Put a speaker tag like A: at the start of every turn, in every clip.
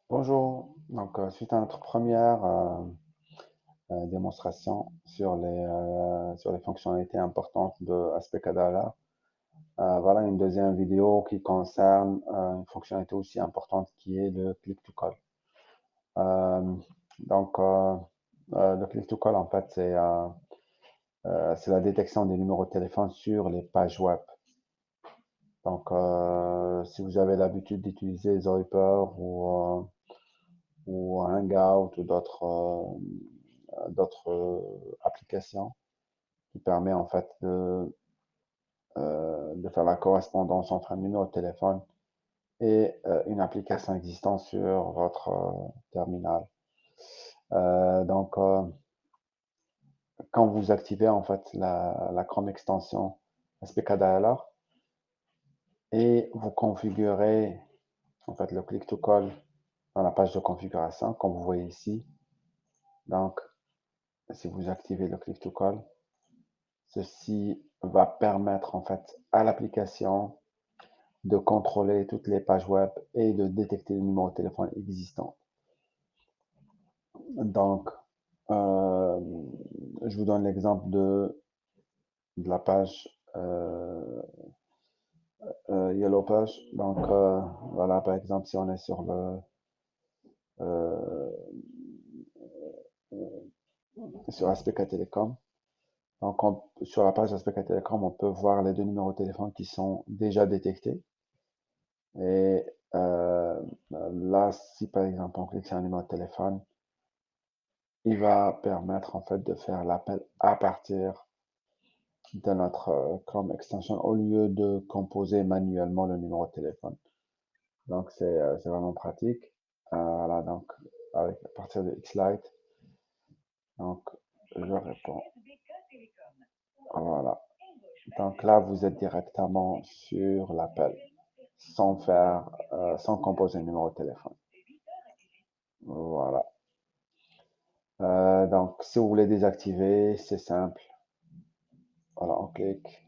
A: Bonjour, suite à notre première démonstration sur les fonctionnalités importantes de ASP.Kadala, voilà une deuxième vidéo qui concerne une fonctionnalité aussi importante qui est le click to call. Euh, donc, le click to call, en fait, c'est la détection des numéros de téléphone sur les pages web. Si vous avez l'habitude d'utiliser Zyper ou Hangout ou d'autres applications qui permet en fait de faire la correspondance entre un numéro de téléphone et une application existante sur votre terminal. Euh, donc, euh, Quand vous activez en fait la Chrome extension SPK Dialog et vous configurez en fait le click to call dans la page de configuration, comme vous voyez ici. Donc, si vous activez le click to call, ceci va permettre en fait à l'application de contrôler toutes les pages web et de détecter les numéros de téléphone existants. Donc, euh, je vous donne l'exemple de la page Yellow Page. Voilà, par exemple, si on est sur euh, sur ASPK Telecom, sur la page ASPK Telecom, on peut voir les deux numéros de téléphone qui sont déjà détectés. Et là, si par exemple on clique sur un numéro de téléphone, il va permettre en fait de faire l'appel à partir de notre Chrome extension au lieu de composer manuellement le numéro de téléphone. Donc c'est vraiment pratique. Voilà, donc à partir de Xlite, donc je réponds. Voilà. Donc là, vous êtes directement sur l'appel sans composer le numéro de téléphone. Voilà. Si vous voulez désactiver, c'est simple. Voilà, on clique.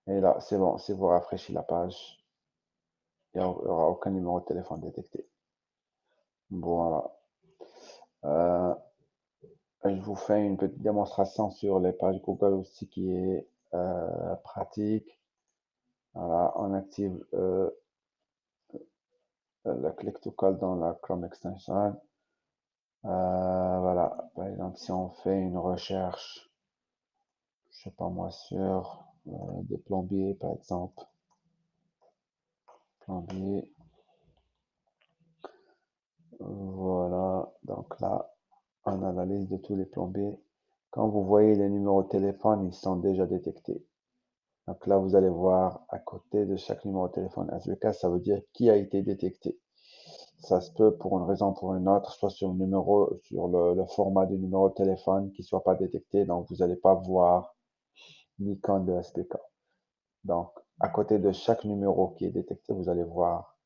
A: Et là, c'est bon. Si vous rafraîchissez la page, il n'y aura aucun numéro de téléphone détecté. Voilà. Euh, je vous fais une petite démonstration sur les pages Google aussi qui est pratique. Voilà, on active le click to call dans la Chrome extension. Voilà, par exemple, si on fait une recherche, je sais pas moi, sur des plombiers, par exemple, plombier, voilà, donc là, on a la liste de tous les plombiers. Quand vous voyez les numéros de téléphone, ils sont déjà détectés. Donc là, vous allez voir à côté de chaque numéro de téléphone SVK, ça veut dire qui a été détecté. Ça se peut pour une raison ou pour une autre, soit sur le format du numéro de téléphone qui ne soit pas détecté, donc vous n'allez pas voir l'icône de SPK. Donc, à côté de chaque numéro qui est détecté, vous allez voir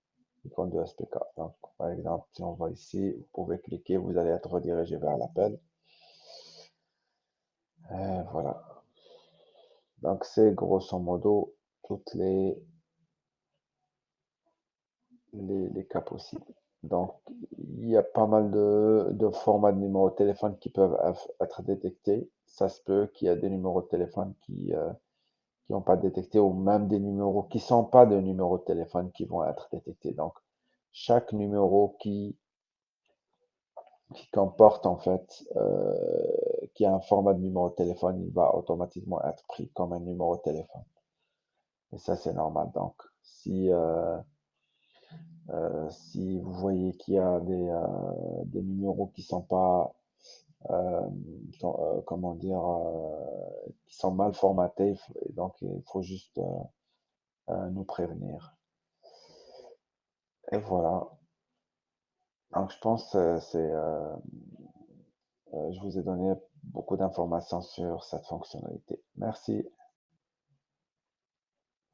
A: l'icône de SPK. Donc, par exemple, si on va ici, vous pouvez cliquer, vous allez être redirigé vers l'appel. Voilà. Donc, c'est grosso modo toutes les cas possibles. Donc, il y a pas mal de formats de numéros de téléphone qui peuvent être détectés. Ça se peut qu'il y a des numéros de téléphone qui n'ont pas détecté ou même des numéros qui ne sont pas des numéros de téléphone qui vont être détectés. Donc, chaque numéro qui comporte en fait, qui a un format de numéro de téléphone, il va automatiquement être pris comme un numéro de téléphone. Et ça, c'est normal. Donc, si vous voyez qu'il y a des numéros qui sont pas, euh, comment dire, qui sont mal formatés, donc il faut juste nous prévenir. Et voilà. Donc, je pense que je vous ai donné beaucoup d'informations sur cette fonctionnalité. Merci.